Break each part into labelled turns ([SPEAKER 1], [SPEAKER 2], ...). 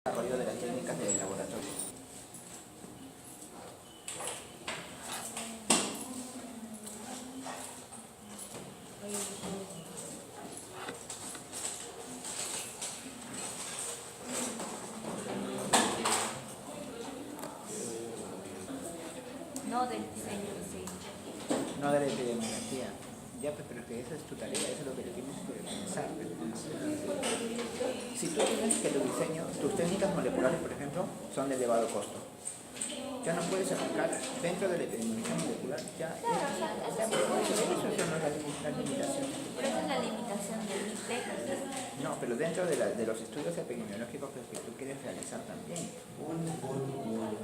[SPEAKER 1] desarrollo de las técnicas del laboratorio.
[SPEAKER 2] No del diseño en sí.
[SPEAKER 1] No de la epidemiología. Ya, pues, pero es que esa es tu tarea, eso es lo que le tienes que pensar. Si tú tienes que tu diseño, tus técnicas moleculares, por ejemplo, son de elevado costo, ya no puedes aplicar dentro de la epidemiología molecular, ya
[SPEAKER 2] Eso sí
[SPEAKER 1] eso son las limitaciones.
[SPEAKER 2] Pero esa es la limitación de mi técnica.
[SPEAKER 1] No, pero dentro de los estudios epidemiológicos que tú quieres realizar también. O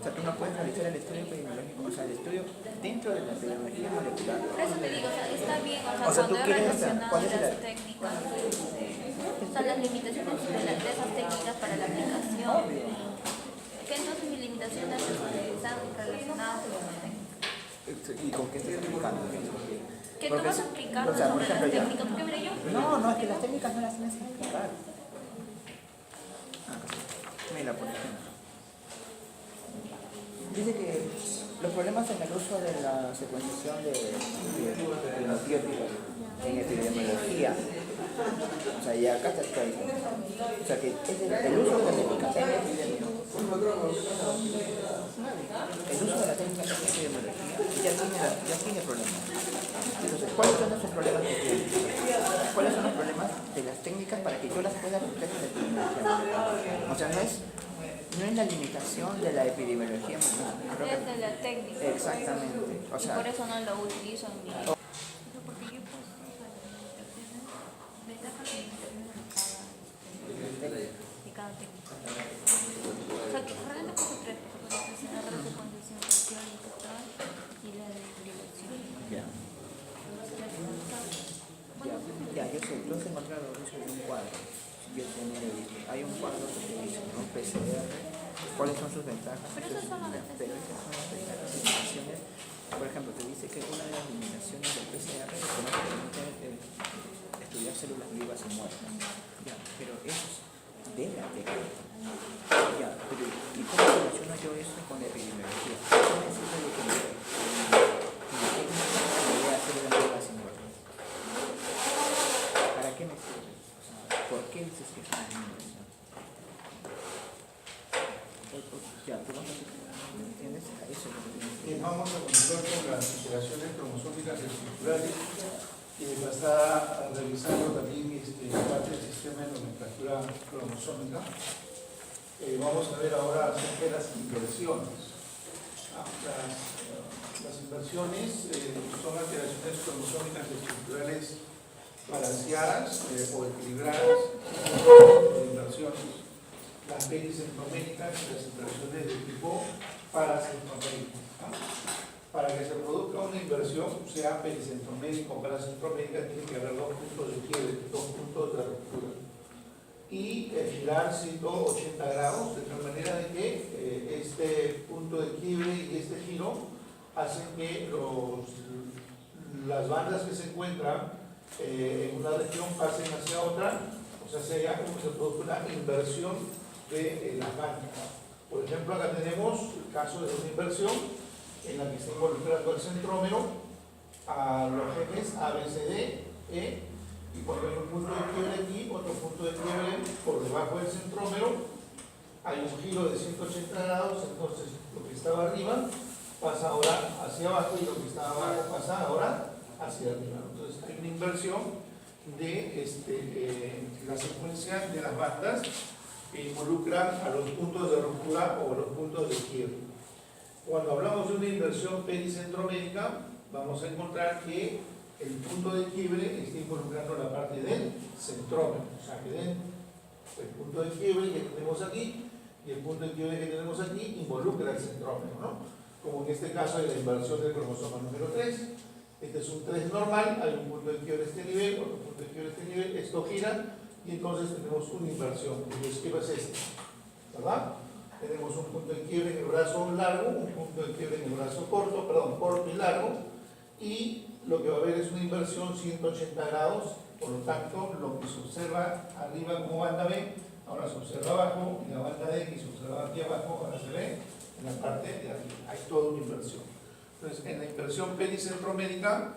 [SPEAKER 1] sea, tú no puedes realizar el estudio epidemiológico, o sea, el estudio dentro de la epidemiología molecular.
[SPEAKER 2] Por eso te digo, o sea, está bien,
[SPEAKER 1] O sea,
[SPEAKER 2] cuando
[SPEAKER 1] tú
[SPEAKER 2] he
[SPEAKER 1] quieres,
[SPEAKER 2] relacionado
[SPEAKER 1] ¿cuál es
[SPEAKER 2] las técnicas, están las limitaciones de esas técnicas para la aplicación. Que entonces mis limitaciones están relacionadas con las técnicas.
[SPEAKER 1] ¿Y con qué estoy explicando?
[SPEAKER 2] Que tú vas a explicar
[SPEAKER 1] o sea, por
[SPEAKER 2] sobre las
[SPEAKER 1] ejemplo, ya.
[SPEAKER 2] técnicas, porque veré yo.
[SPEAKER 1] No, es que las técnicas no las tienes que explicar. Mira, por ejemplo. Dice que los problemas en el uso de la secuenciación de antibióticos en epidemiología. O sea, y acá está diciendo. O sea, que es el uso de la técnica en epidemiología. El uso de la técnica en epidemiología ya tiene problemas. Entonces, ¿cuáles son esos problemas que tiene? ¿Cuáles son los problemas de las técnicas para que yo las pueda aplicar en la epidemiología? O sea, no es la limitación de la epidemiología molecular.
[SPEAKER 2] Es de la técnica.
[SPEAKER 1] Exactamente. O sea,
[SPEAKER 2] y por eso no lo utilizo en mi. Porque yo pues, ventajas y limitaciones de cada técnica. O sea, que realmente son tres, porque la de secuenciación social y total y la de hibridación.
[SPEAKER 1] ya. Ya, yo sé, tú has encontrado eso en un cuadro. Yo también lo he visto. Hay un cuadro que te dice, ¿no? PCR, cuáles son sus ventajas.
[SPEAKER 2] Pero esas son las ventajas.
[SPEAKER 1] Pero esas son las ventajas y limitaciones. Por ejemplo, te dice que una de las limitaciones del PCR es que no te permite estudiar células vivas y muertas. Ya, pero eso es de la técnica. Ya, pero ¿y cómo relaciono yo eso con la epidemiología? ¿Qué me sirve de que la técnica voy a hacer las vivas y muertas? ¿Para qué me sirve? O sea, ¿por qué dices que es una limitación? Ya, tú vas a ¿me entiendes? Eso es lo que tienes que decir.
[SPEAKER 3] Vamos a continuar con las alteraciones cromosómicas estructurales y está revisando también parte del sistema de nomenclatura cromosómica. Vamos a ver ahora acerca de las inversiones. Las inversiones son alteraciones cromosómicas estructurales balanceadas o equilibradas, inversiones. Las pericentroménicas y las inversiones de tipo paracentroménico. Para que se produzca una inversión, sea pericentroménica o paracentroménica, tiene que haber dos puntos de quiebre, dos puntos de ruptura. Y girar 180 grados, de tal manera de que este punto de quiebre y este giro hacen que las bandas que se encuentran en una región pasen hacia otra, o sea, se produce una inversión de las bandas. Por ejemplo, acá tenemos el caso de una inversión en la que está involucrando el centrómero a los genes A, B, C, D, E, y cuando hay un punto de quiebre aquí, otro punto de quiebre por debajo del centrómero, hay un giro de 180 grados, entonces lo que estaba arriba pasa ahora hacia abajo y lo que estaba abajo pasa ahora hacia arriba. Entonces hay una inversión de la secuencia de las bandas que involucran a los puntos de ruptura o los puntos de quiebre. Cuando hablamos de una inversión pericentroménica, vamos a encontrar que el punto de quiebre está involucrando la parte del centrómero. O sea, que el punto de quiebre que tenemos aquí y el punto de quiebre que tenemos aquí involucra el centrómero, ¿no? Como en este caso de la inversión del cromosoma número 3. Este es un 3 normal, hay un punto de quiebre a este nivel, otro punto de quiebre a este nivel, esto gira y entonces tenemos una inversión. El esquema es este, ¿verdad? Tenemos un punto de quiebre en el brazo largo, un punto de quiebre en el brazo corto, perdón, corto y largo, y lo que va a haber es una inversión 180 grados, por lo tanto, lo que se observa arriba como banda B Ahora se observa abajo, en la banda de X se observa aquí abajo, ahora se ve en la parte de arriba. Hay toda una inversión. Entonces, en la inversión pericentromédica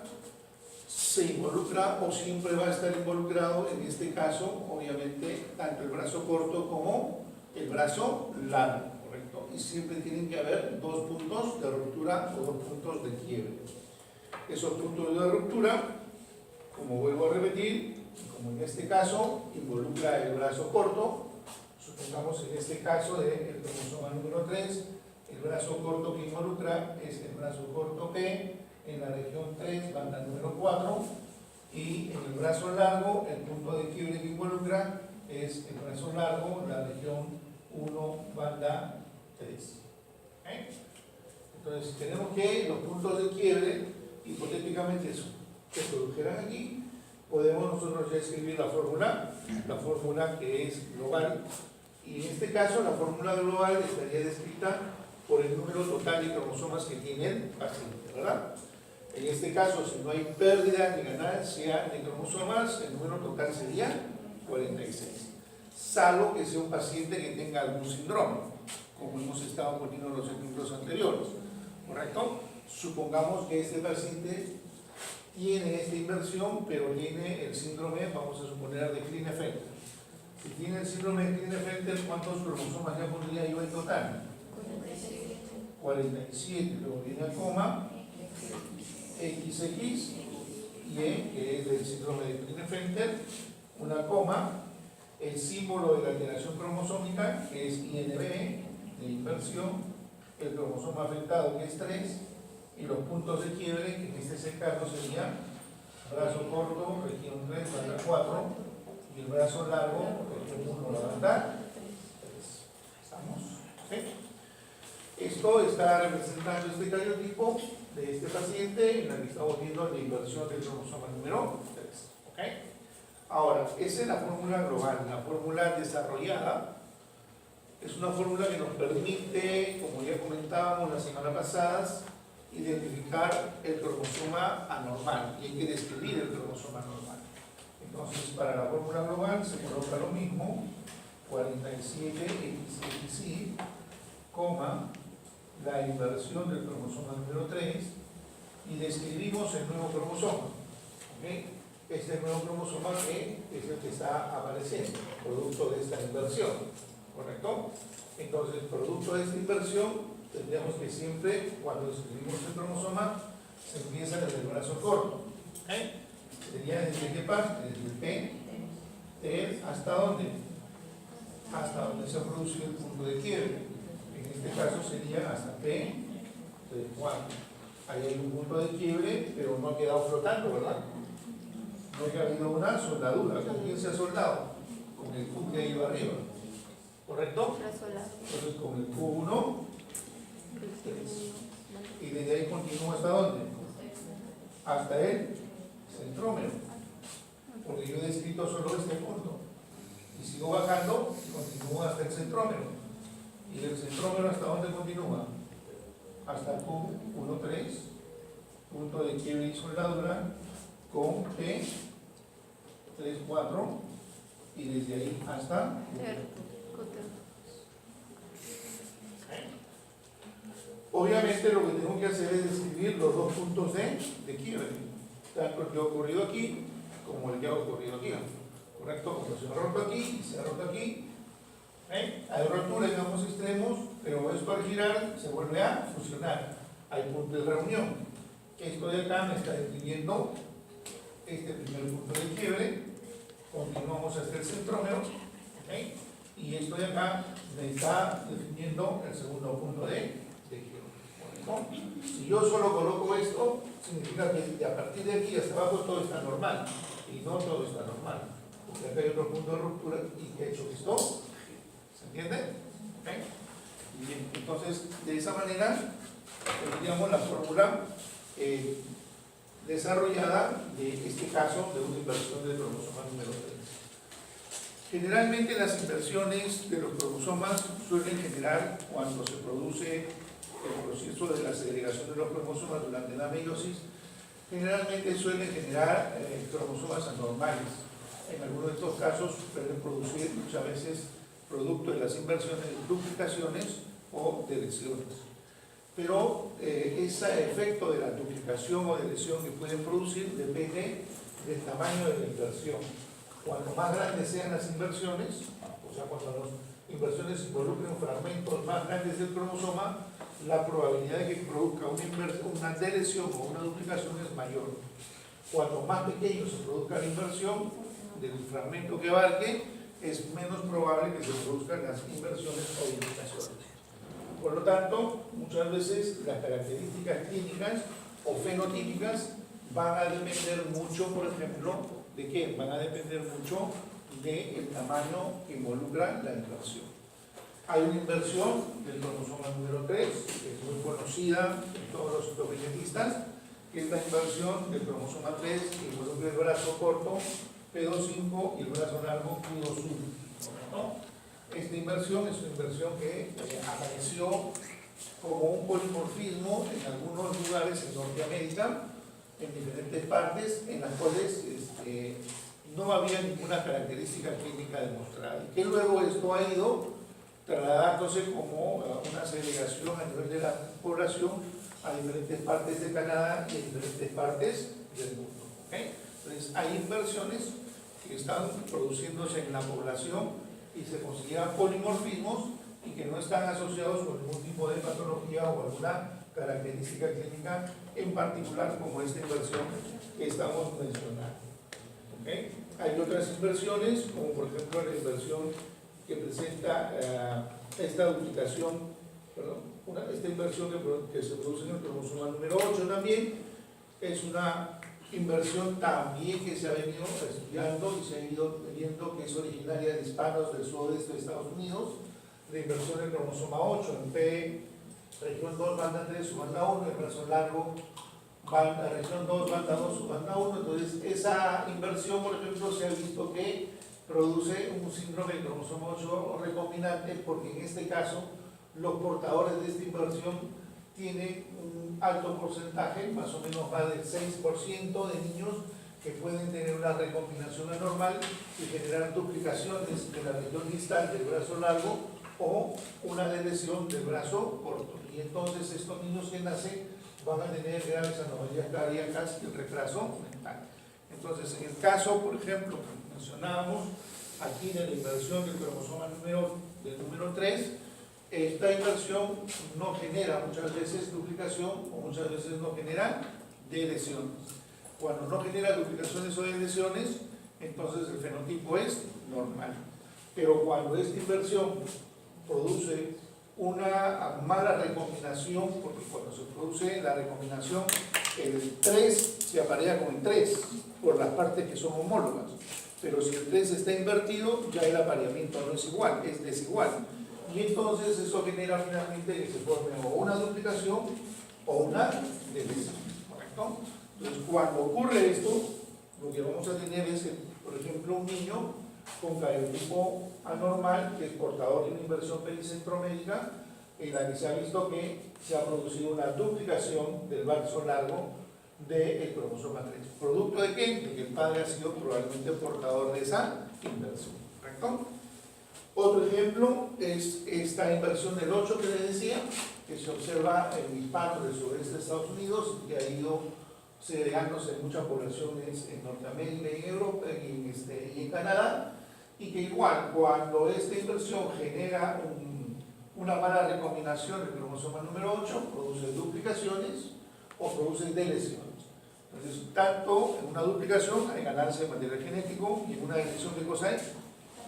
[SPEAKER 3] se involucra o siempre va a estar involucrado, en este caso, obviamente, tanto el brazo corto como el brazo largo, ¿correcto? Y siempre tienen que haber dos puntos de ruptura o dos puntos de quiebre. Esos puntos de ruptura, como vuelvo a repetir, como en este caso, involucra el brazo corto, supongamos en este caso del cromosoma número 3, el brazo corto que involucra es el brazo corto P, en la región 3, banda número 4, y en el brazo largo, el punto de quiebre que involucra es el brazo largo, la región 1, banda 3. ¿Okay? Entonces, tenemos que los puntos de quiebre, hipotéticamente que se produjeran aquí, podemos nosotros ya escribir la fórmula que es global, y en este caso la fórmula global estaría descrita por el número total de cromosomas que tiene el paciente, ¿verdad? En este caso, si no hay pérdida ni ganancia de cromosomas, el número total sería 46, salvo que sea un paciente que tenga algún síndrome, como hemos estado poniendo en los ejemplos anteriores, ¿correcto? Supongamos que este paciente tiene esta inversión, pero tiene el síndrome, vamos a suponer, de Klinefelter. Si tiene el síndrome de Klinefelter, ¿cuántos cromosomas ya pondría yo en total? 47, luego viene el coma, XX, Y, que es del síndrome de Klinefelter, una coma, el símbolo de la alteración cromosómica, que es INB, de inversión, el cromosoma afectado, que es 3, y los puntos de quiebre, que en este caso sería brazo corto, región 3, banda 4, y el brazo largo, región 1, la banda 3. ¿Estamos? ¿Sí? Esto está representando este cariotipo de este paciente en la que estamos viendo la inversión del cromosoma número 3. ¿Okay? Ahora, esa es la fórmula global. La fórmula desarrollada es una fórmula que nos permite, como ya comentábamos la semana pasada, identificar el cromosoma anormal, y hay que describir el cromosoma anormal. Entonces, para la fórmula global se coloca lo mismo, 47XXY, coma, la inversión del cromosoma número 3, y describimos el nuevo cromosoma. ¿Okay? Este nuevo cromosoma que es el que está apareciendo, producto de esta inversión, ¿correcto? Entonces, producto de esta inversión, tendríamos que siempre, cuando escribimos el cromosoma, se empieza desde el brazo corto. ¿Okay? Sería desde qué parte, desde el P, T, ¿hasta dónde? Hasta donde se ha producido el punto de quiebre. En este caso sería hasta P, 4. Ahí hay un punto de quiebre, pero no ha quedado flotando, ¿verdad? No ha habido una soldadura. ¿Con quién se ha soldado? Con el Q que iba arriba. ¿Correcto? Entonces con el Q1, 3. Y desde ahí continúa hasta dónde? Hasta el centrómero. Porque yo he descrito solo este punto. Y sigo bajando, continúa hasta el centrómero. ¿Y del centrómero hasta dónde continúa? Hasta Q13, punto de quiebre y soldadura, con P, 3, 4, y desde ahí hasta obviamente lo que tengo que hacer es describir los dos puntos de quiebre, tanto el que ha ocurrido aquí como el que ha ocurrido aquí, ¿correcto? Como se ha roto aquí y se ha roto aquí. Hay rotura en ambos extremos, pero esto al girar se vuelve a fusionar. Hay punto de reunión. Esto de acá me está definiendo este primer punto de quiebre. Continuamos hasta el centrómero. ¿Okay? Y esto de acá me está definiendo el segundo punto de quiebre. ¿No? Si yo solo coloco esto, significa que a partir de aquí hasta abajo todo está normal. Y no todo está normal. Porque acá hay otro punto de ruptura y que ha hecho esto. ¿Se entiende? ¿Okay? Bien, entonces de esa manera tendríamos la fórmula desarrollada de este caso de una inversión del cromosoma número 3. Generalmente las inversiones de los cromosomas suelen generar cuando se produce el proceso de la segregación de los cromosomas durante la meiosis, generalmente suelen generar cromosomas anormales. En algunos de estos casos pueden producir muchas veces producto de las inversiones, duplicaciones o deleciones. Pero ese efecto de la duplicación o deleción que pueden producir depende del tamaño de la inversión. Cuanto más grandes sean las inversiones, o sea, cuando las inversiones involucren fragmentos más grandes del cromosoma, la probabilidad de que produzca una deleción o una duplicación es mayor. Cuanto más pequeño se produzca la inversión del fragmento que abarque, es menos probable que se produzcan las inversiones o duplicaciones. Por lo tanto, muchas veces las características clínicas o fenotípicas van a depender mucho, por ejemplo, ¿de qué? Van a depender mucho del tamaño que involucra la inversión. Hay una inversión del cromosoma número 3, que es muy conocida en todos los citogenetistas, que es la inversión del cromosoma 3 que involucra el brazo corto P25 y el brazo largo Q21, ¿no? Esta inversión es una inversión que apareció como un polimorfismo en algunos lugares en Norteamérica, en diferentes partes, en las cuales no había ninguna característica clínica demostrada. Y que luego esto ha ido trasladándose como una segregación a nivel de la población a diferentes partes de Canadá y a diferentes partes del mundo. ¿Okay? Entonces, hay inversiones que están produciéndose en la población y se consideran polimorfismos y que no están asociados con ningún tipo de patología o alguna característica clínica en particular como esta inversión que estamos mencionando. ¿Okay? Hay otras inversiones, como por ejemplo la inversión que presenta esta duplicación, esta inversión que se produce en el cromosoma número 8 también, es una inversión también que se ha venido estudiando y se ha ido viendo que es originaria de hispanos del sudeste de Estados Unidos, la inversión del cromosoma 8 en P, región 2, banda 3, su banda 1, el brazo largo, región 2, banda 2, su banda 1. Entonces, esa inversión, por ejemplo, se ha visto que produce un síndrome del cromosoma 8 recombinante, porque en este caso, los portadores de esta inversión tienen un alto porcentaje, más o menos va del 6% de niños que pueden tener una recombinación anormal y generar duplicaciones de la región distal del brazo largo o una lesión del brazo corto. Y entonces estos niños que nacen van a tener graves anomalías cardíacas y retraso mental. Entonces, en el caso, por ejemplo, que mencionábamos aquí de la inversión del cromosoma número 3, esta inversión no genera muchas veces duplicación o muchas veces no genera deleciones. Cuando no genera duplicaciones o deleciones, entonces el fenotipo es normal. Pero cuando esta inversión produce una mala recombinación, porque cuando se produce la recombinación, el 3 se aparea con el 3 por las partes que son homólogas. Pero si el 3 está invertido, ya el apareamiento no es igual, es desigual. Y entonces eso genera finalmente que se forme o una duplicación o una deleción, ¿correcto? Entonces, cuando ocurre esto, lo que vamos a tener es, por ejemplo, un niño con cariotipo anormal que es portador de una inversión pericentromédica en la que se ha visto que se ha producido una duplicación del brazo largo del cromosoma 3. ¿Producto de qué? De que el padre ha sido probablemente portador de esa inversión, ¿correcto? Otro ejemplo es esta inversión del 8 que les decía, que se observa en hispanos del sureste de Estados Unidos y que ha ido segregándose en muchas poblaciones en Norteamérica y en Europa y en Canadá, y que igual cuando esta inversión genera una mala recombinación del cromosoma número 8, produce duplicaciones o produce deleciones. Entonces, tanto en una duplicación hay ganancia de material genético y en una deleción de cosa hay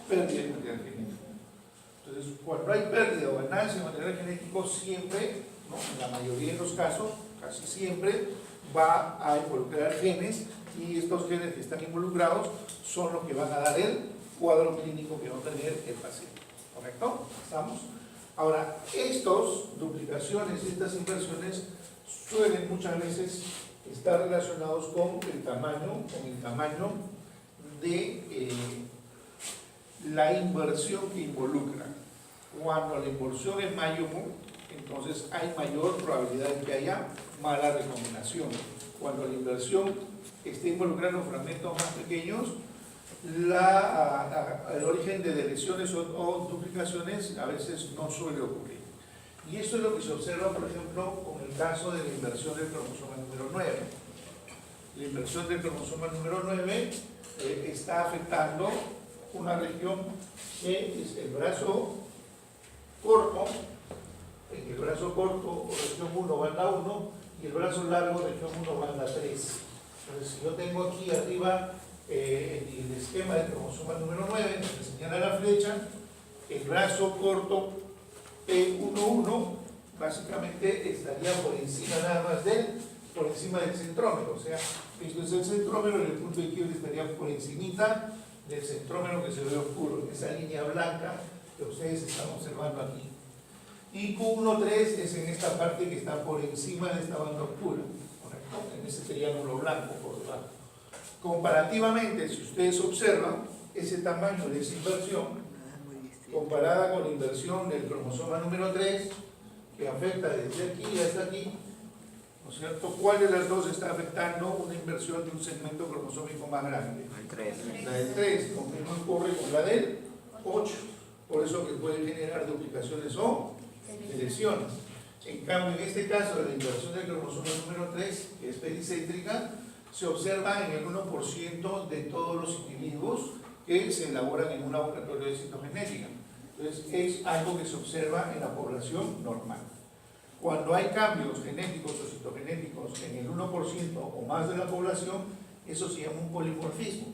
[SPEAKER 3] pérdida de material genético. Entonces, cuando hay pérdida o ganancia de material genético, siempre, ¿no?, en la mayoría de los casos, casi siempre, va a involucrar genes y estos genes que están involucrados son los que van a dar el cuadro clínico que va a tener el paciente. ¿Correcto? ¿Estamos? Ahora, estas duplicaciones y estas inversiones suelen muchas veces estar relacionados con el tamaño de la inversión que involucra. Cuando la inversión es mayor, entonces hay mayor probabilidad de que haya mala recombinación. Cuando la inversión está involucrando fragmentos más pequeños, el origen de lesiones o duplicaciones a veces no suele ocurrir. Y esto es lo que se observa, por ejemplo, con el caso de la inversión del cromosoma número 9. La inversión del cromosoma número 9 está afectando una región que es el brazo corto. En el brazo corto, región 1, banda 1, y el brazo largo, región 1, banda 3. Entonces, si yo tengo aquí arriba el esquema del cromosoma número 9, donde señala la flecha, el brazo corto P11 básicamente estaría por encima nada más por encima del centrómero, o sea, esto es el centrómero y el punto de quiebre estaría por encimita del centrómero que se ve oscuro, en esa línea blanca que ustedes están observando aquí. Y Q13 es en esta parte que está por encima de esta banda oscura, ¿correcto? En ese triángulo blanco por debajo. Comparativamente, si ustedes observan ese tamaño de esa inversión, comparada con la inversión del cromosoma número 3, que afecta desde aquí hasta aquí, ¿no es cierto? ¿Cuál de las dos está afectando una inversión de un segmento cromosómico más grande?
[SPEAKER 1] El 3.
[SPEAKER 3] La del 3, lo mismo ocurre con la del 8, por eso que puede generar duplicaciones o lesiones. En cambio, en este caso de la inversión del cromosoma número 3, que es pericéntrica, se observa en el 1% de todos los individuos que se elaboran en un laboratorio de citogenética. Entonces, es algo que se observa en la población normal. Cuando hay cambios genéticos o citogenéticos en el 1% o más de la población, eso se llama un polimorfismo.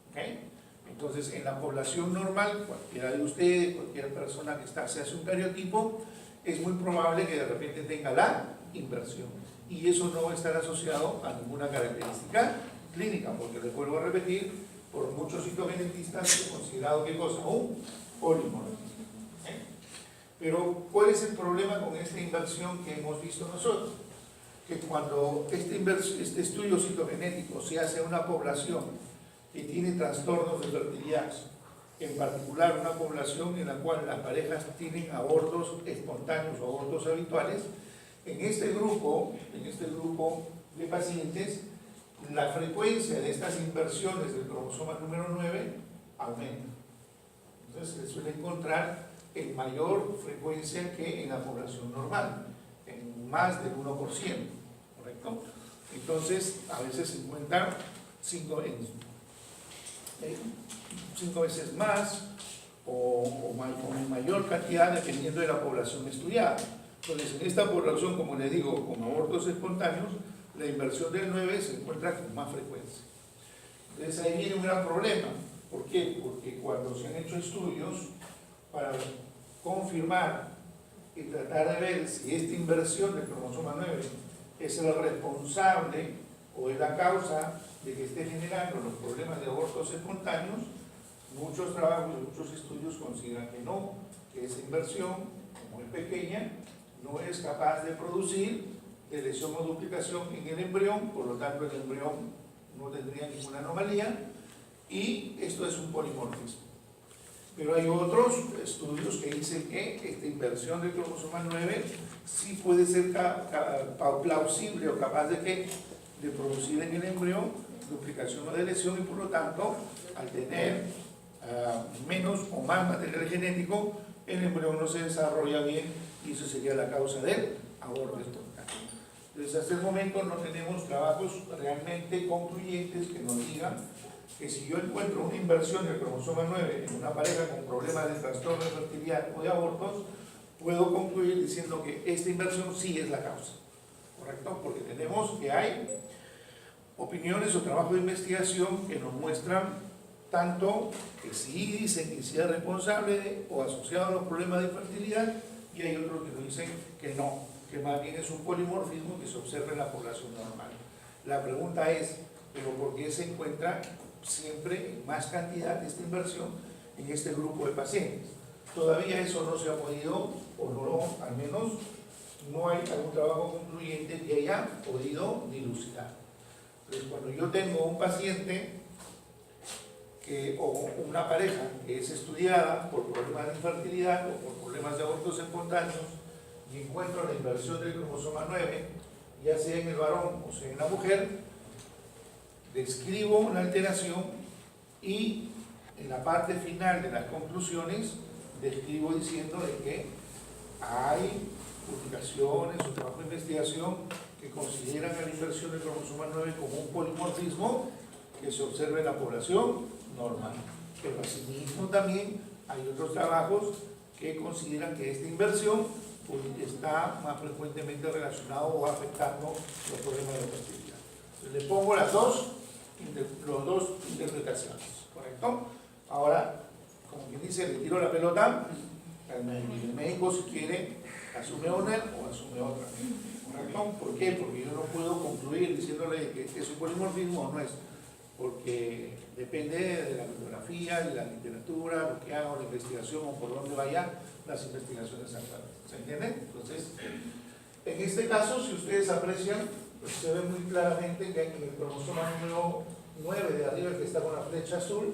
[SPEAKER 3] ¿Okay? Entonces, en la población normal, cualquiera de ustedes, cualquier persona que se hace un cariotipo, es muy probable que de repente tenga la inversión. Y eso no va a estar asociado a ninguna característica clínica, porque les vuelvo a repetir, por muchos citogenetistas es considerado ¿qué cosa? Un polimorfismo. Pero, ¿cuál es el problema con esta inversión que hemos visto nosotros? Que cuando este estudio citogenético se hace a una población que tiene trastornos de fertilidad, en particular una población en la cual las parejas tienen abortos espontáneos o abortos habituales, en este grupo de pacientes, la frecuencia de estas inversiones del cromosoma número 9 aumenta. Entonces se suele encontrar en mayor frecuencia que en la población normal, en más del 1%, ¿correcto? Entonces a veces se encuentran 5 veces más o en mayor cantidad dependiendo de la población estudiada. Entonces en esta población, como les digo, con abortos espontáneos, la inversión del 9 se encuentra con más frecuencia. Entonces ahí viene un gran problema. ¿Por qué? Porque cuando se han hecho estudios para confirmar y tratar de ver si esta inversión del cromosoma 9 es el responsable o es la causa de que esté generando los problemas de abortos espontáneos, muchos trabajos y muchos estudios consideran que no, que esa inversión, como es pequeña, no es capaz de producir de lesión o duplicación en el embrión, por lo tanto el embrión no tendría ninguna anomalía, y esto es un polimorfismo. Pero hay otros estudios que dicen que esta inversión del cromosoma 9 sí puede ser plausible o capaz de producir en el embrión duplicación o de lesión, y por lo tanto, al tener menos o más material genético, el embrión no se desarrolla bien y eso sería la causa del aborto espontáneo. Entonces, hasta el momento no tenemos trabajos realmente concluyentes que nos digan que si yo encuentro una inversión del cromosoma 9 en una pareja con problemas de trastorno de fertilidad o de abortos, puedo concluir diciendo que esta inversión sí es la causa, ¿correcto? Porque tenemos que hay opiniones o trabajos de investigación que nos muestran tanto que sí dicen que sí es responsable o asociado a los problemas de fertilidad, y hay otros que nos dicen que no, que más bien es un polimorfismo que se observa en la población normal. La pregunta es, ¿pero por qué se encuentra siempre en más cantidad de esta inversión en este grupo de pacientes? Todavía eso no se ha podido, o no, al menos no hay algún trabajo concluyente que haya podido dilucidar. Entonces, cuando yo tengo un paciente o una pareja que es estudiada por problemas de infertilidad o por problemas de abortos espontáneos, y encuentro la inversión del cromosoma 9, ya sea en el varón o sea en la mujer, describo una alteración Y en la parte final de las conclusiones describo diciendo de que hay publicaciones o trabajo de investigación que consideran a la inversión del cromosoma 9 como un polimorfismo que se observa en la población normal. Pero asimismo también hay otros trabajos que consideran que esta inversión pues, está más frecuentemente relacionado o afectando los problemas de la fertilidad. Entonces, le pongo las dos interpretaciones, ¿correcto? Ahora, como quien dice, le tiro la pelota al médico. El médico, si quiere, asume una o asume otra, ¿correcto? ¿Por qué? Porque yo no puedo concluir diciéndole que es un polimorfismo o no es, porque depende de la bibliografía, de la literatura, lo que haga o la investigación o por dónde vayan las investigaciones actuales. ¿Se entiende? Entonces, en este caso, si ustedes aprecian, pues se ve muy claramente que en el cromosoma número 9 de arriba, que está con la flecha azul,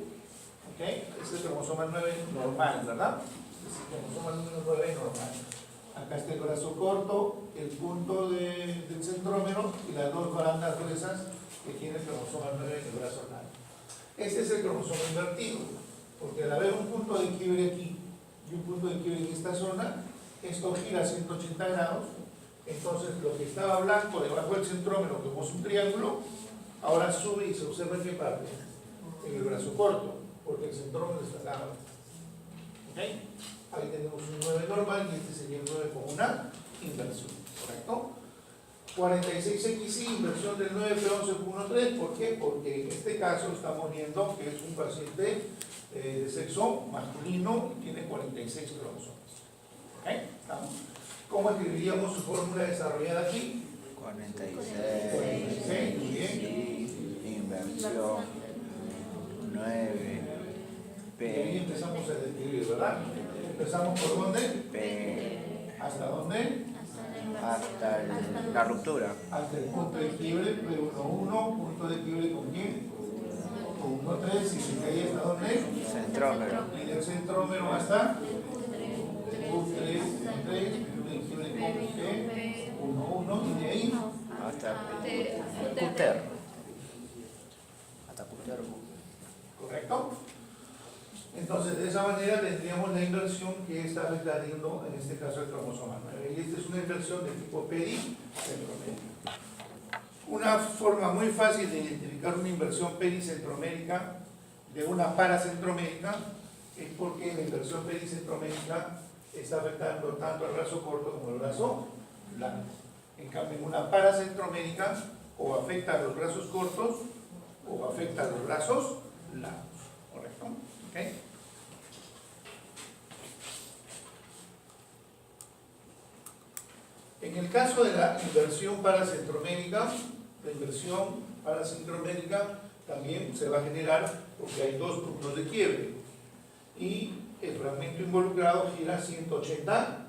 [SPEAKER 3] ¿okay? Es el cromosoma 9 normal, ¿verdad? Es el cromosoma número 9 normal. Acá está el brazo corto, el punto del centrómero y las dos barandas gruesas que tiene el cromosoma 9 en el brazo largo. Este es el cromosoma invertido, porque al haber un punto de quiebre aquí y un punto de quiebre en esta zona, esto gira a 180 grados, entonces lo que estaba blanco debajo del centrómero, como es un triángulo, ahora sube y se observa en qué parte, en el brazo corto, porque el centrómero está acá. ¿Okay? Ahí tenemos un 9 normal y este sería el 9 con una inversión, ¿correcto? 46XY, inversión del 9P11.13, ¿por qué? Porque en este caso estamos viendo que es un paciente de sexo masculino y tiene 46 cromosomas. ¿Ok? ¿Estamos? ¿Cómo escribiríamos su fórmula desarrollada aquí?
[SPEAKER 1] 46,
[SPEAKER 3] muy bien.
[SPEAKER 1] y inversión 9,
[SPEAKER 3] Y ahí
[SPEAKER 1] P,
[SPEAKER 3] empezamos a describir, ¿verdad? ¿Empezamos por dónde?
[SPEAKER 1] P,
[SPEAKER 3] ¿Hasta dónde?
[SPEAKER 1] hasta la ruptura.
[SPEAKER 3] Hasta el punto de quiebre, P11, punto de quiebre con quién? Con 1,3 y se cae hasta dónde?
[SPEAKER 1] Centrómero.
[SPEAKER 3] Y del centrómero hasta U3, 3, punto de quiebre con P, 1,1 y de ahí
[SPEAKER 1] Hasta Puter. Hasta Puter.
[SPEAKER 3] ¿correcto? Entonces, de esa manera tendríamos la inversión que está afectando, en este caso, el cromosoma 9. Y esta es una inversión de tipo pericentromérica. Una forma muy fácil de identificar una inversión pericentromérica de una paracentromérica es porque la inversión pericentromérica está afectando tanto el brazo corto como el brazo largo. En cambio, en una paracentromérica o afecta a los brazos cortos o afecta a los brazos largos. ¿Correcto? ¿Okay? En el caso de la inversión paracentromérica, también se va a generar porque hay dos puntos de quiebre y el fragmento involucrado gira 180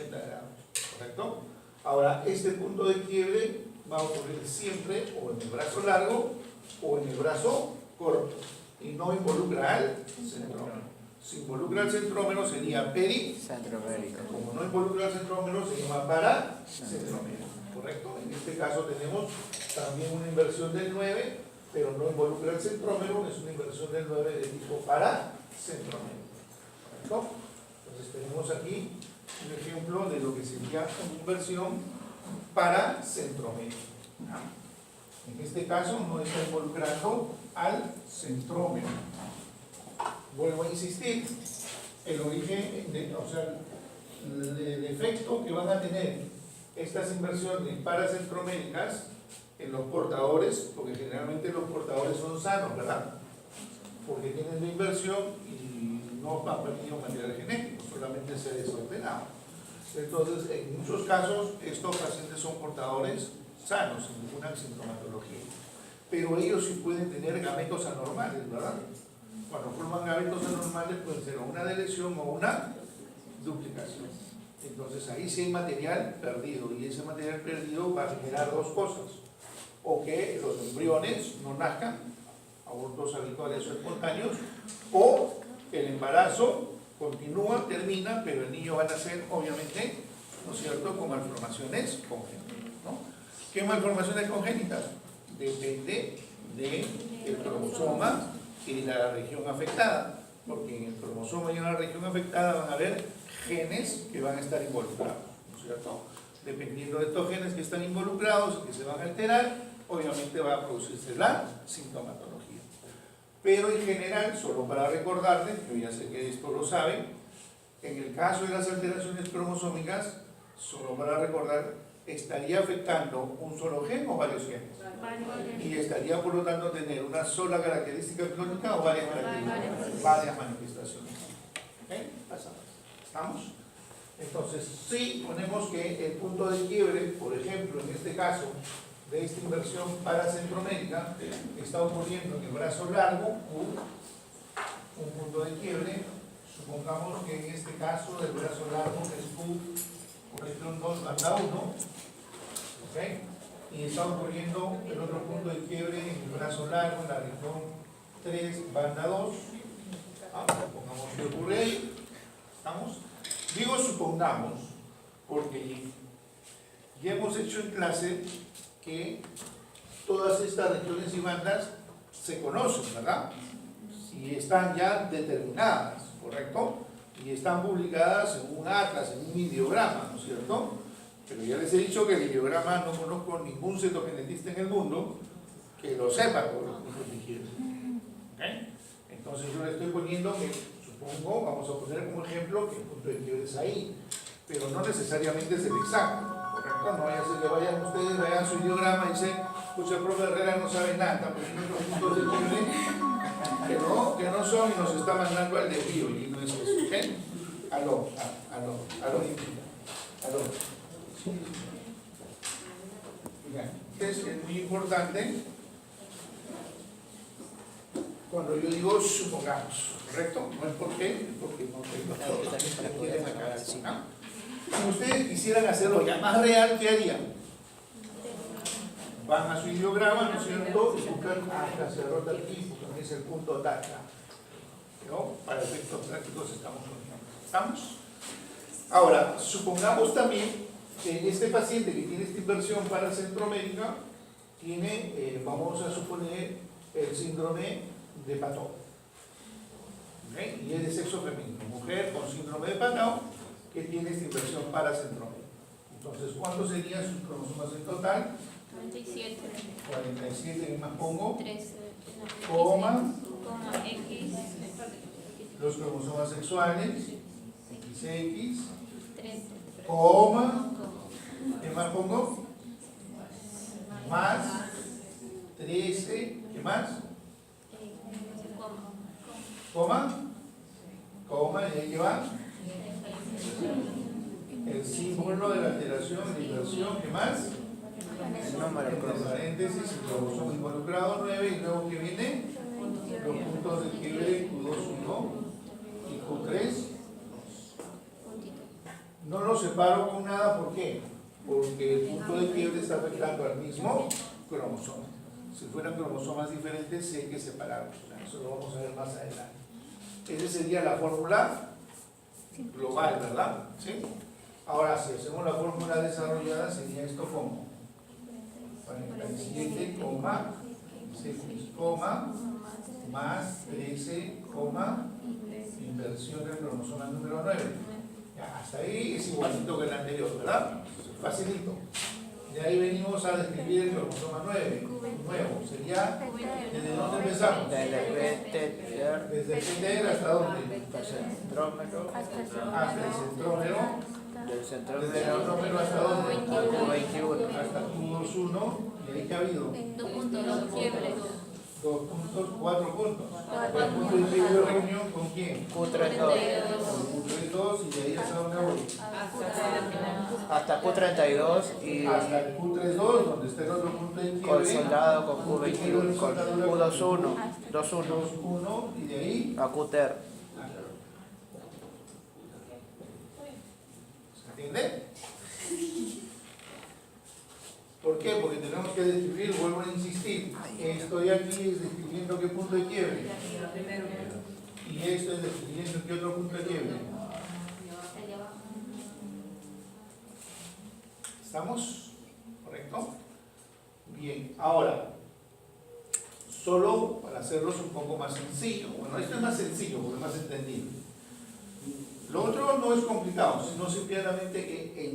[SPEAKER 3] grados. ¿Correcto? Ahora, este punto de quiebre va a ocurrir siempre o en el brazo largo o en el brazo corto y no involucra al centrómero. Si involucra al centrómero sería
[SPEAKER 1] Centroamérica.
[SPEAKER 3] como no involucra al centrómero se llama paracentromérico, ¿correcto? En este caso tenemos también una inversión del 9, pero no involucra al centrómero, es una inversión del 9 de tipo paracentromérico, ¿correcto? Entonces tenemos aquí un ejemplo de lo que sería una inversión paracentromérica. En este caso no está involucrando al centrómero. Vuelvo a insistir, el origen, o sea, el efecto que van a tener estas inversiones paracentroméricas en los portadores, porque generalmente los portadores son sanos, ¿verdad? Porque tienen la inversión y no han perdido material genético, solamente se desordenado. Entonces, en muchos casos, estos pacientes son portadores sanos, sin ninguna sintomatología. Pero ellos sí pueden tener gametos anormales, ¿verdad? Cuando forman gametos anormales pueden ser una deleción o una duplicación. Entonces ahí sí hay material perdido y ese material perdido va a generar dos cosas. O que los embriones no nazcan, abortos habituales o espontáneos, o el embarazo continúa, termina, pero el niño va a nacer obviamente, ¿no es cierto?, con malformaciones congénitas, ¿no? ¿Qué malformaciones congénitas? Depende del cromosoma y la región afectada, porque en el cromosoma y en la región afectada van a haber genes que van a estar involucrados, ¿no es cierto? Dependiendo de estos genes que están involucrados y que se van a alterar, obviamente va a producirse la sintomatología. Pero en general, solo para recordarles, yo ya sé que esto lo saben, en el caso de las alteraciones cromosómicas, solo para recordar, estaría afectando un solo gen o varios genes. Y estaría por lo tanto tener una sola característica clínica o varias características, varias manifestaciones. ¿Ok? ¿Estamos? Entonces, si ponemos que el punto de quiebre, por ejemplo, en este caso, de esta inversión paracentrométrica, está ocurriendo en el brazo largo, Q, un punto de quiebre, supongamos que en este caso del brazo largo es Q, por ejemplo, 2 banda 1, ¿ok? Y está ocurriendo el otro punto de quiebre en el brazo largo, en la región 3, banda 2. Supongamos que ocurre ahí. ¿Estamos? Digo supongamos, porque ya hemos hecho en clase que todas estas regiones y bandas se conocen, ¿verdad? Y están ya determinadas, ¿correcto? Y están publicadas en un atlas, en un ideograma, ¿no es cierto? Pero ya les he dicho que el ideograma no conozco ningún citogenetista en el mundo que lo sepa por los puntos de quiebre. ¿Okay? Entonces yo le estoy poniendo que, supongo, vamos a poner como ejemplo que el punto de quiebre es ahí, pero no necesariamente es el exacto, ¿correcto? No vaya a ser que vayan ustedes, vean su ideograma y dicen, escucha, el profe Herrera no sabe nada, está poniendo los puntos de quiebre que no son y nos está mandando al desvío, y no es eso, ¿ok? Aló. Es muy importante cuando yo digo supongamos, ¿correcto? No es porque no tengo. Si ustedes quisieran hacerlo ya más real, ¿qué harían? Van a su ideograma, ¿no es cierto? Y buscan hasta se derrota aquí, porque es el punto data. ¿No? Para efectos prácticos estamos poniendo. ¿Estamos? Ahora, supongamos también que este paciente que tiene esta inversión paracentrométrica tiene, vamos a suponer, el síndrome de Paton. ¿Okay? Y es de sexo femenino. Mujer con síndrome de Paton que tiene esta inversión paracentrométrica. Entonces, ¿cuántos serían sus cromosomas en total?
[SPEAKER 2] 47.
[SPEAKER 3] 47, ¿qué más pongo?
[SPEAKER 2] 13.
[SPEAKER 3] Coma.
[SPEAKER 2] X.
[SPEAKER 3] Los cromosomas sexuales. XX.
[SPEAKER 2] 13.
[SPEAKER 3] Coma. ¿Qué más pongo? Más 13. ¿Qué más? Coma. Coma. ¿Y ahí qué va? El símbolo de la alteración, de inversión. ¿Qué más?
[SPEAKER 1] El número
[SPEAKER 3] Entre paréntesis, el cromosoma involucrado 9. Y luego que viene los puntos de quiebre Q2, 1 y Q3. No lo separo con nada, ¿por qué? Porque el punto de quiebre está afectando al mismo cromosoma. Si fueran cromosomas diferentes, sí hay que separarlos. Eso lo vamos a ver más adelante. Esa sería la fórmula global, ¿verdad? ¿Sí? Ahora, si hacemos la fórmula desarrollada, sería esto como 47, más 13, inversión del cromosoma número 9. Ya, hasta ahí es igualito que el anterior, ¿verdad? Facilito. De ahí venimos a describir el cromosoma 9, nuevo. Sería, ¿desde dónde empezamos? Desde el PTR hasta dónde? Hasta el centrómero. Desde el centrómero hasta dónde? Hasta Q21. ¿Y ahí qué ha habido?
[SPEAKER 2] 2 puntos, 2 quiebres.
[SPEAKER 3] 2 puntos, 4 puntos. ¿El punto de quiebre de reunión con quién?
[SPEAKER 1] Q32.
[SPEAKER 3] Q32 y de ahí hasta dónde voy.
[SPEAKER 1] Hasta Q32 y
[SPEAKER 3] Hasta el Q32, donde está el otro punto de quiebre.
[SPEAKER 1] con soldado con Q21, con Q21, 21
[SPEAKER 3] 1 y de ahí
[SPEAKER 1] a QTER.
[SPEAKER 3] ¿Se entiende? ¿Por qué? Porque tenemos que describir, vuelvo a insistir, estoy aquí es describiendo qué punto de quiebre. Y esto es describiendo qué otro punto de quiebre. ¿Estamos? ¿Correcto? Bien, ahora, solo para hacerlos un poco más sencillo. Bueno, esto es más sencillo porque es más entendible. Lo otro no es complicado, sino simplemente que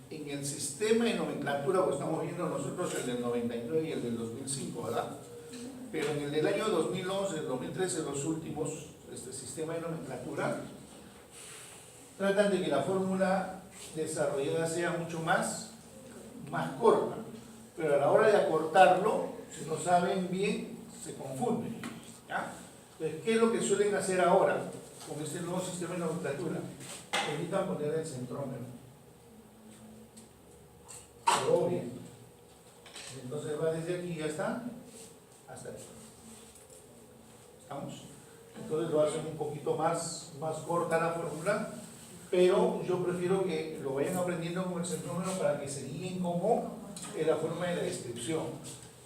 [SPEAKER 3] en el sistema de nomenclatura, pues estamos viendo nosotros el del 99 y el del 2005, ¿verdad? Pero en el del año 2011, el 2013, los últimos, este sistema de nomenclatura, tratan de que la fórmula desarrollada sea mucho más corta, pero a la hora de acortarlo, si no saben bien, se confunden, ¿ya? Entonces, ¿qué es lo que suelen hacer ahora con este nuevo sistema de nomenclatura? Evitan poner el centrómero. Todo bien. Entonces va desde aquí hasta aquí. ¿Estamos? Entonces lo hacen un poquito más corta la fórmula, pero yo prefiero que lo vayan aprendiendo con el centrómero para que se guíen como es la forma de la descripción.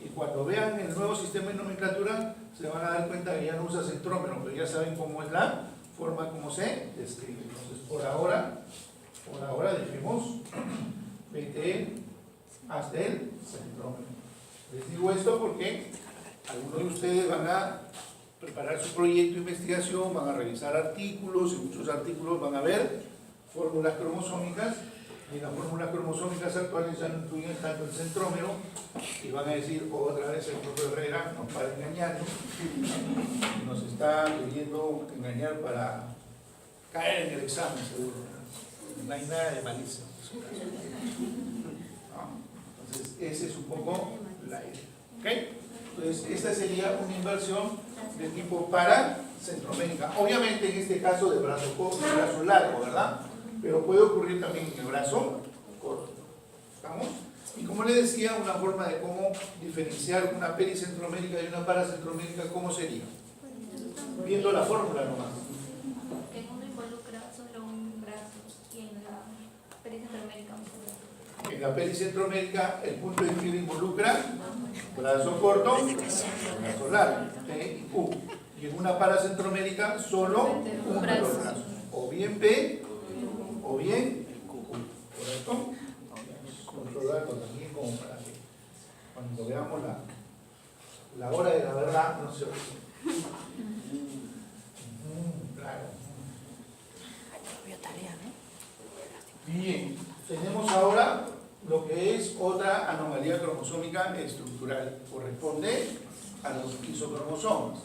[SPEAKER 3] Y cuando vean el nuevo sistema de nomenclatura, se van a dar cuenta que ya no usa centrómero, pero ya saben cómo es la forma como se describe. Entonces, por ahora dejemos BT hasta el centrómero. Les digo esto porque algunos de ustedes van a preparar su proyecto de investigación, van a revisar artículos, y muchos artículos van a ver fórmulas cromosómicas, y las fórmulas cromosómicas actuales ya no incluyen tanto el centrómero, y van a decir otra vez el profesor Herrera nos para engañar, nos está queriendo engañar para caer en el examen, seguro. No hay nada de malicia. Entonces, ese es un poco la idea. ¿Okay? Entonces, esta sería una inversión de tipo para Centroamérica. Obviamente, en este caso de brazo corto y brazo largo, ¿verdad? Pero puede ocurrir también en el brazo corto. ¿Estamos? Y como le decía, una forma de cómo diferenciar una pericentroamérica y una paracentroamérica, ¿cómo sería? Viendo la fórmula nomás.
[SPEAKER 2] Que uno involucra solo un brazo y en la pericentroamérica un solo.
[SPEAKER 3] En la pericentroamérica el punto de equilibrio involucra brazo corto, brazo largo, P y Q. Y en una paracentroamérica solo un brazo. O bien P o bien Q. ¿Correcto? Controlarlo también como para que cuando veamos la hora de la verdad no se olvide. Claro. Bien, tenemos ahora lo que es otra anomalía cromosómica estructural. Corresponde a los isocromosomas.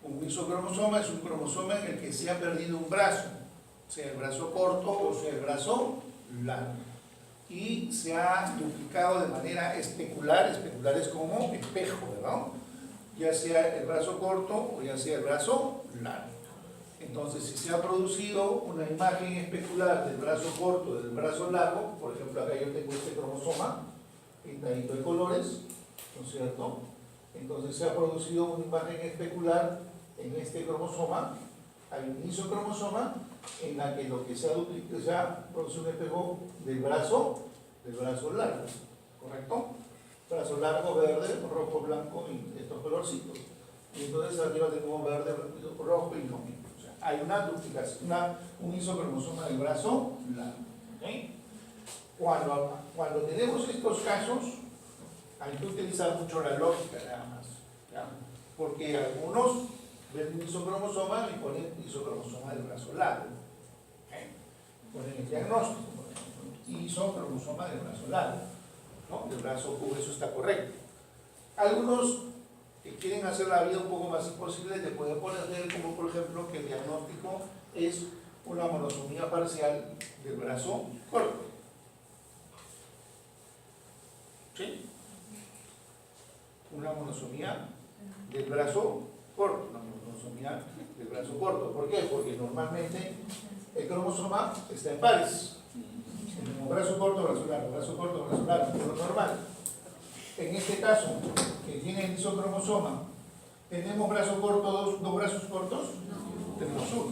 [SPEAKER 3] Un isocromosoma es un cromosoma en el que se ha perdido un brazo, sea el brazo corto o sea el brazo largo, y se ha duplicado de manera especular. Especular es como espejo, ¿verdad? Ya sea el brazo corto o ya sea el brazo largo. Entonces, si se ha producido una imagen especular del brazo corto, del brazo largo, por ejemplo, acá yo tengo este cromosoma pintadito de colores, ¿no es cierto? Entonces se ha producido una imagen especular en este cromosoma. Hay un isocromosoma en la que lo que se ha duplicado, se ha producido un espejo del brazo largo, ¿correcto? Brazo largo, verde, rojo, blanco y estos colorcitos. Y entonces arriba tenemos verde, rojo y lo mismo. O sea, hay una duplicación, un isocromosoma del brazo largo. ¿Okay? Cuando tenemos estos casos, hay que utilizar mucho la lógica nada más, ¿ya? Porque algunos ven un isocromosoma y ponen isocromosoma del brazo largo. ¿Okay? Ponen el diagnóstico, por ejemplo, isocromosoma del brazo largo, ¿no? Del brazo Q, eso está correcto. Algunos que quieren hacer la vida un poco más imposible te pueden poner como por ejemplo que el diagnóstico es una monosomía parcial del brazo corto. ¿Sí? Una monosomía del brazo corto, una monosomía del brazo corto. ¿Por qué? Porque normalmente el cromosoma está en pares. Tenemos brazo corto, brazo largo, brazo corto, brazo largo, es lo normal. En este caso, que tiene el isocromosoma, ¿tenemos brazo corto, dos brazos cortos? No. Tenemos uno.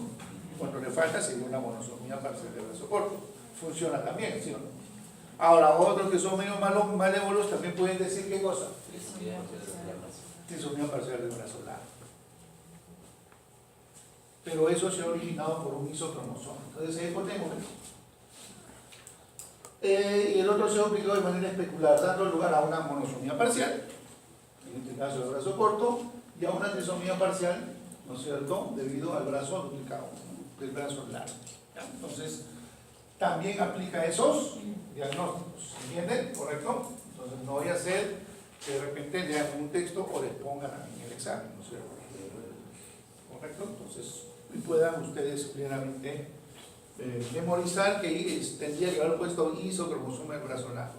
[SPEAKER 3] Cuando le falta, sería una monosomía parcial del brazo corto. Funciona también, ¿sí o no? Ahora, otros que son medio malévolos también pueden decir ¿qué cosa? Trisomía parcial del brazo largo. Pero eso se ha originado por un isocromosoma. Entonces, ahí ponemos. Y el otro se ha aplicado de manera especular, dando lugar a una monosomía parcial en este caso el brazo corto, y a una trisomía parcial, ¿no es cierto?, debido al brazo duplicado, ¿no?, del brazo largo. ¿Ya? Entonces, también aplica esos diagnósticos, ¿entienden? ¿Correcto? Entonces, no voy a hacer que de repente lean un texto o les pongan en el examen, ¿no es cierto? ¿Correcto? Entonces, y puedan ustedes plenamente memorizar que tendría que haber puesto isocromosoma del brazo largo,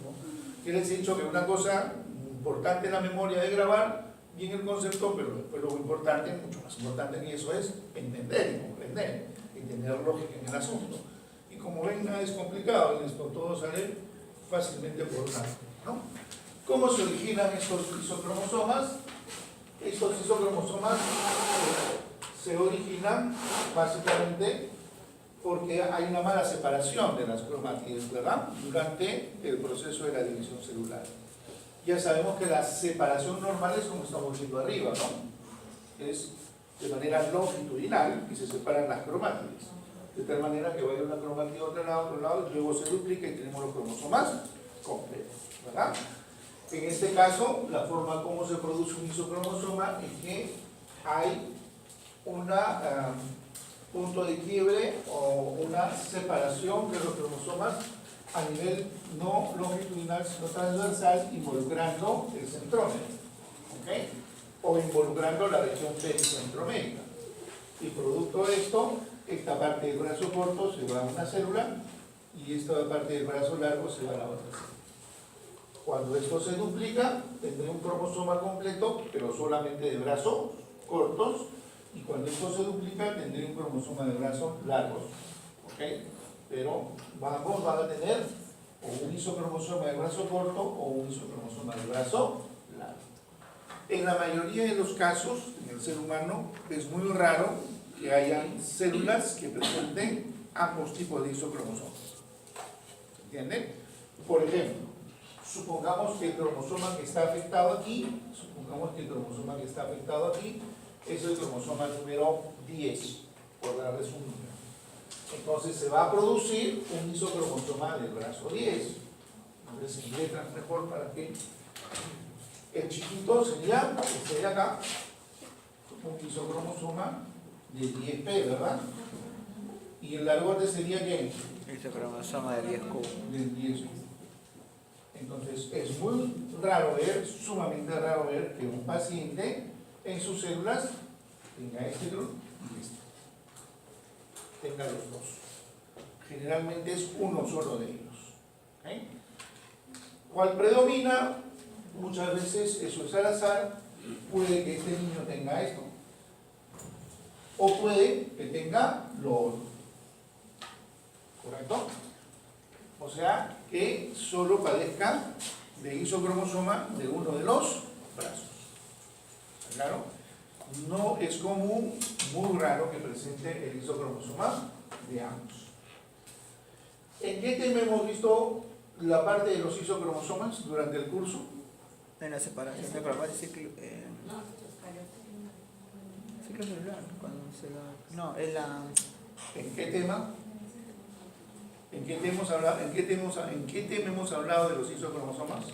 [SPEAKER 3] ¿no? Que les he dicho que una cosa importante en la memoria de grabar bien el concepto, pero después lo importante, mucho más importante que eso, es entender y comprender y tener lógica en el asunto. Y como ven, nada es complicado en esto, todo sale fácilmente por una, ¿no? ¿Cómo se originan estos isocromosomas? Estos isocromosomas se originan básicamente porque hay una mala separación de las cromátides, ¿verdad?, durante el proceso de la división celular. Ya sabemos que la separación normal es como estamos viendo arriba, ¿no? Es de manera longitudinal y se separan las cromátides, de tal manera que vaya una cromática a otro lado, y luego se duplica y tenemos los cromosomas completos, ¿verdad? En este caso, la forma como se produce un isocromosoma es que hay un punto de quiebre o una separación de los cromosomas a nivel no longitudinal sino transversal, involucrando el centrómero, ¿ok?, o involucrando la región pericentromérica, y producto de esto, esta parte del brazo corto se va a una célula y esta parte del brazo largo se va a la otra célula. Cuando esto se duplica, tendré un cromosoma completo, pero solamente de brazos cortos, y cuando esto se duplica, tendré un cromosoma de brazos largos, ¿ok? Pero ambos van a tener o un isocromosoma de brazo corto o un isocromosoma de brazo largo. En la mayoría de los casos, en el ser humano, es muy raro que hayan células que presenten ambos tipos de isocromosomas. ¿Entienden? Por ejemplo, supongamos que el cromosoma que está afectado aquí, es el cromosoma número 10, por darles un número. Entonces se va a producir un isocromosoma del brazo 10. Entonces, en letras mejor para que el chiquito sería este de acá, un isocromosoma de 10P, ¿verdad? Y el largote sería ¿quién?
[SPEAKER 1] Isocromosoma de 10Q.
[SPEAKER 3] Del 10Q. Entonces, es muy raro ver, sumamente raro ver que un paciente en sus células tenga este grupo y este. Tenga los dos. Generalmente es uno solo de ellos. ¿Okay? ¿Cuál predomina? Muchas veces eso es al azar. Puede que este niño tenga esto. O puede que tenga lo otro. ¿Correcto? O sea, que solo padezca de isocromosoma de uno de los brazos. ¿Claro? No es común, muy raro que presente el isocromosoma de ambos. ¿En qué tema hemos visto la parte de los isocromosomas durante el curso?
[SPEAKER 1] En la separación de cromátides ciclo celular, cuando se da. No, en la.
[SPEAKER 3] ¿En qué tema? ¿En qué tema hemos hablado de los isocromosomas?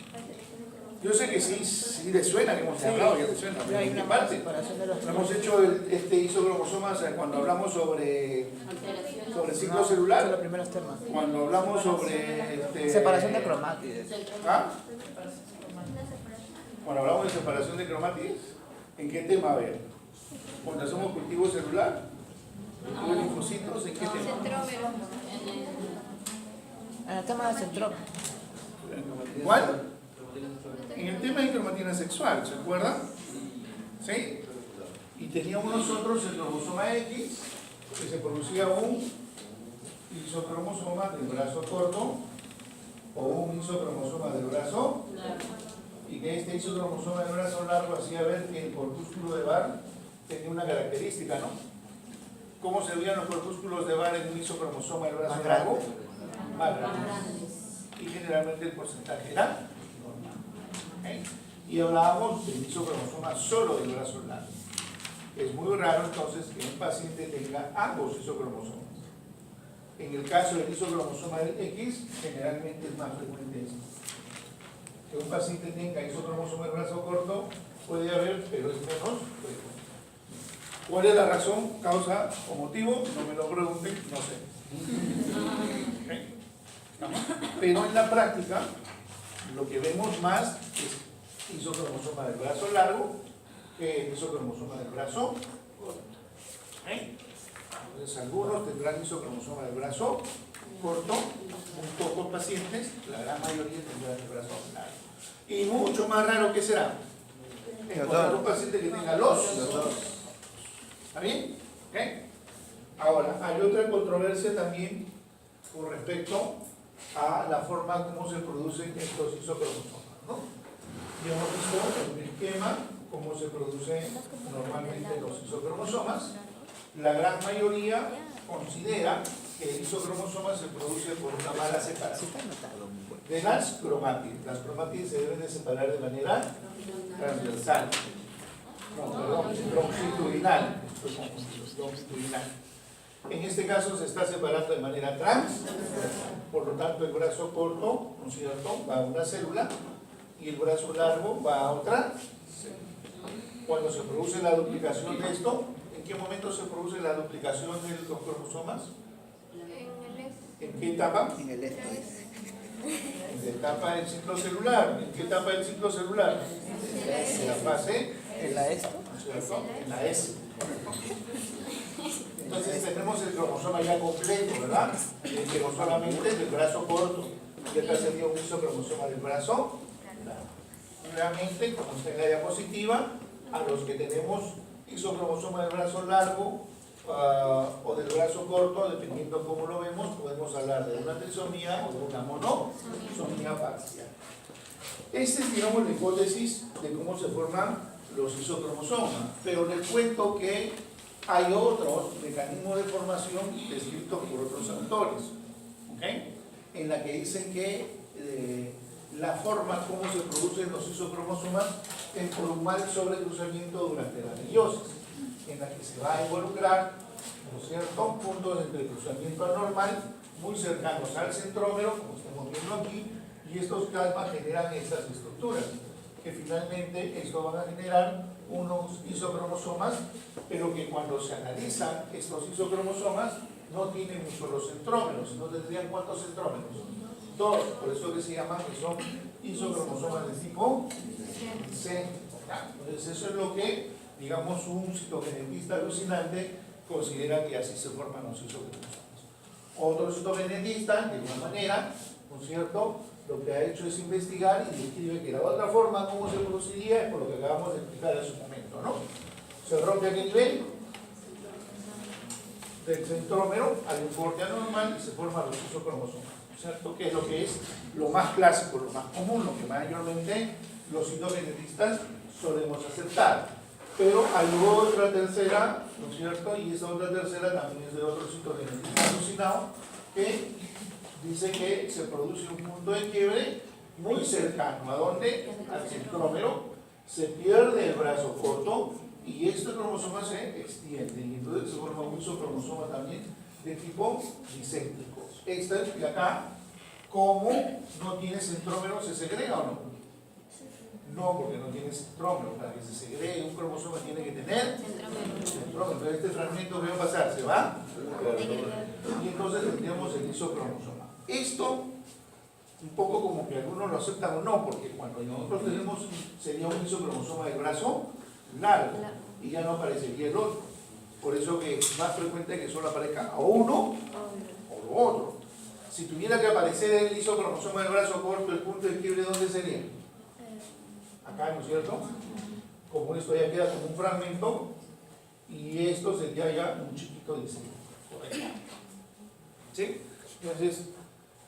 [SPEAKER 3] Yo sé que sí les suena que hemos hablado, ya les suena.
[SPEAKER 1] Hay una parte separación de los
[SPEAKER 3] hemos hecho este isocromosomas cuando hablamos sobre ciclo celular.
[SPEAKER 1] Son los primeros temas.
[SPEAKER 3] Cuando hablamos sobre
[SPEAKER 1] separación de cromátides.
[SPEAKER 3] ¿Ah? Cuando hablamos de separación de cromátides, ¿en qué tema? A ver, cuando hacemos cultivo celular, cultivo de linfocitos, ¿en qué tema?
[SPEAKER 2] Centrómero.
[SPEAKER 1] En el tema del centrómero.
[SPEAKER 3] ¿Cuál? En el tema de cromatina sexual, ¿se acuerdan? ¿Sí? Y teníamos nosotros el cromosoma X, que se producía un isocromosoma del brazo corto o un isocromosoma del brazo, y que este isocromosoma del brazo largo hacía ver que el corpúsculo de Barr tenía una característica, ¿no? ¿Cómo se veían los corpúsculos de Barr en un isocromosoma del brazo largo? Más grandes. Y generalmente el porcentaje era normal. ¿Okay? Y hablábamos del isocromosoma solo del brazo largo. Es muy raro entonces que un paciente tenga ambos isocromosomas. En el caso del isocromosoma del X, generalmente es más frecuente esto. que un paciente tenga isocromosoma del brazo corto, puede haber, pero es menos frecuente. ¿Cuál es la razón, causa o motivo? No me lo pregunten, no sé. ¿Okay? Pero en la práctica, lo que vemos más es isocromosoma del brazo largo que isocromosoma del brazo corto. ¿Okay? Entonces, algunos tendrán isocromosoma del brazo corto, muy pocos pacientes, la gran mayoría tendrán el brazo largo. Y mucho más raro que será encontrar un paciente que tenga los dos. ¿Está bien? ¿Okay? Ahora, hay otra controversia también con respecto a la forma como se producen estos isocromosomas, ¿no? Ya hemos visto en un esquema cómo se producen normalmente los isocromosomas. La gran mayoría considera que el isocromosoma se produce por una mala separación de las cromátides. Las cromátides se deben de separar de manera transversal. No, perdón, longitudinal. Longitudinal. En este caso se está separando de manera transversal. Por lo tanto, el brazo corto, ¿no es cierto?, va a una célula y el brazo largo va a otra célula. Cuando se produce la duplicación de esto, ¿en qué momento se produce la duplicación de los cromosomas? ¿En qué etapa?
[SPEAKER 1] En el este.
[SPEAKER 3] En la etapa del ciclo celular. ¿En qué etapa del ciclo celular? En la fase.
[SPEAKER 1] ¿En la esto?
[SPEAKER 3] ¿Cierto? En la S. Entonces tenemos el cromosoma ya completo, ¿verdad? Pero solamente del brazo corto. Y acá sería un isocromosoma del brazo. Nuevamente, como está en la diapositiva, a los que tenemos isocromosoma del brazo largo o del brazo corto, dependiendo cómo lo vemos, podemos hablar de una trisomía o de una monosomía parcial. Esta es, digamos, la hipótesis de cómo se forman los isocromosomas, pero les cuento que hay otros mecanismos de formación descritos por otros autores, ¿okay? En la que dicen que la forma como se producen los isocromosomas es por un mal sobrecruzamiento durante la meiosis, en la que se va a involucrar, ¿no es cierto?, puntos de cruzamiento anormal muy cercanos al centrómero, como estamos viendo aquí, y estos plasmas generan estas estructuras, que finalmente esto van a generar unos isocromosomas, pero que cuando se analizan estos isocromosomas no tienen un solo centrómero, sino tendrían ¿cuántos centrómeros? Dos, por eso que se llaman que son isocromosomas de tipo C. Entonces eso es lo que, digamos, un citogenetista alucinante considera que así se forman los isocromosomas. Otro citogenetista, de igual manera, ¿no es cierto?, lo que ha hecho es investigar y describe que la otra forma como se produciría es por lo que acabamos de explicar hace un momento, ¿no? Se rompe a qué nivel del centrómero, hay un corte anormal y se forman los isocromosomas, ¿cierto? Que es lo más clásico, lo más común, lo que mayormente los citogenetistas solemos aceptar. Pero hay otra tercera, ¿no es cierto? Y esa otra tercera también es de otro citogenetista alucinado, que dice que se produce un punto de quiebre muy cercano, a donde al centrómero se pierde el brazo corto y este cromosoma se extiende y entonces se forma un isocromosoma también de tipo diséptico. Esta de acá, como no tiene centrómero, ¿se segrega o no? No, porque no tiene centrómero. Para que se segregue un cromosoma tiene que tener centrómero. Entonces este fragmento, ¿qué va a pasar? ¿Se va? Y entonces tendríamos el isocromosoma. Esto, un poco como que algunos lo aceptan o no, porque cuando nosotros tenemos, sería un isocromosoma del brazo largo y ya no aparecería el otro. Por eso que es más frecuente que solo aparezca o uno o lo otro. Si tuviera que aparecer el isocromosoma del brazo corto, el punto de quiebre, ¿dónde sería? Acá, ¿no es cierto? Como esto ya queda como un fragmento y esto sería ya un chiquito diseño. ¿Sí? Entonces,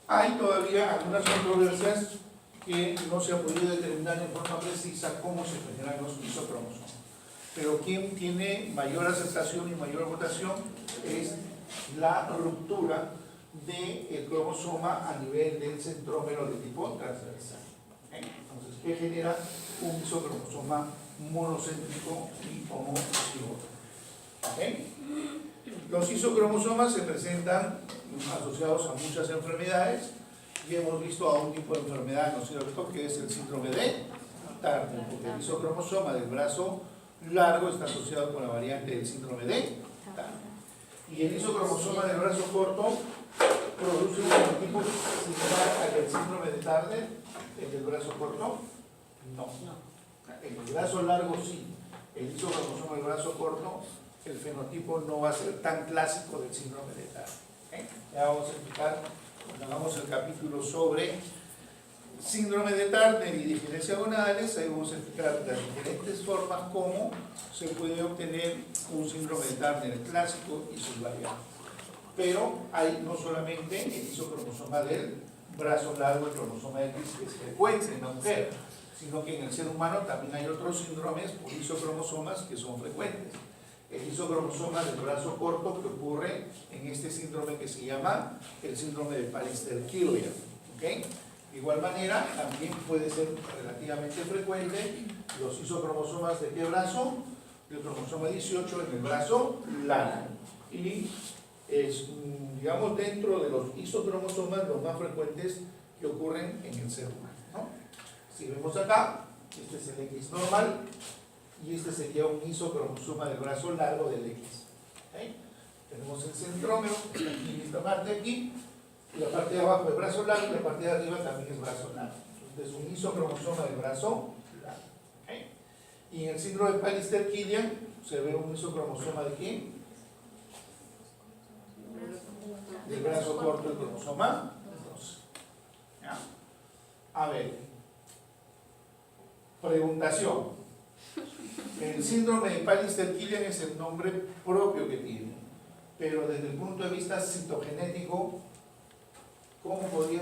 [SPEAKER 3] hay todavía algunas controversias que no se ha podido determinar en forma precisa cómo se generan los isocromosomas. Pero quien tiene mayor aceptación y mayor votación es la ruptura del cromosoma a nivel del centrómero de tipo transversal. Entonces, ¿qué genera un isocromosoma monocéntrico y homozigótico? Los isocromosomas se presentan asociados a muchas enfermedades y hemos visto a un tipo de enfermedad, ¿no es cierto?, que es el síndrome de Turner, porque el isocromosoma del brazo largo está asociado con la variante del síndrome de Turner. Y el isocromosoma del brazo corto produce un fenotipo similar al del síndrome de Turner, el del brazo corto, no. En el brazo largo sí, el isocromosoma del brazo corto, el fenotipo no va a ser tan clásico del síndrome de Turner. Ya vamos a explicar cuando hagamos el capítulo sobre síndrome de Turner y diferencias gonadales. Ahí vamos a explicar las diferentes formas como se puede obtener un síndrome de Turner clásico y sus variantes. Pero hay no solamente el isocromosoma del brazo largo, el cromosoma X, que es frecuente en la mujer, sino que en el ser humano también hay otros síndromes por isocromosomas que son frecuentes. El isocromosoma del brazo corto, que ocurre en este síndrome que se llama el síndrome de Pallister-Killian. ¿Okay? De igual manera, también puede ser relativamente frecuente los isocromosomas de qué brazo, del cromosoma 18 en el brazo largo. Y es, digamos, dentro de los isocromosomas los más frecuentes que ocurren en el ser humano, ¿no? Si vemos acá, este es el X normal y este sería un isocromosoma del brazo largo del X. ¿Okay? Tenemos el centrómero, que está aquí en esta parte aquí, y la parte de abajo es brazo largo y la parte de arriba también es brazo largo. Entonces, un isocromosoma del brazo largo. ¿Okay? Y en el síndrome de Pallister-Killian se ve un isocromosoma de quién? Del brazo corto, el cromosoma 2. ¿Ya? A ver, preguntación. El síndrome de Pallister-Killian es el nombre propio que tiene, pero desde el punto de vista citogenético, ¿cómo podría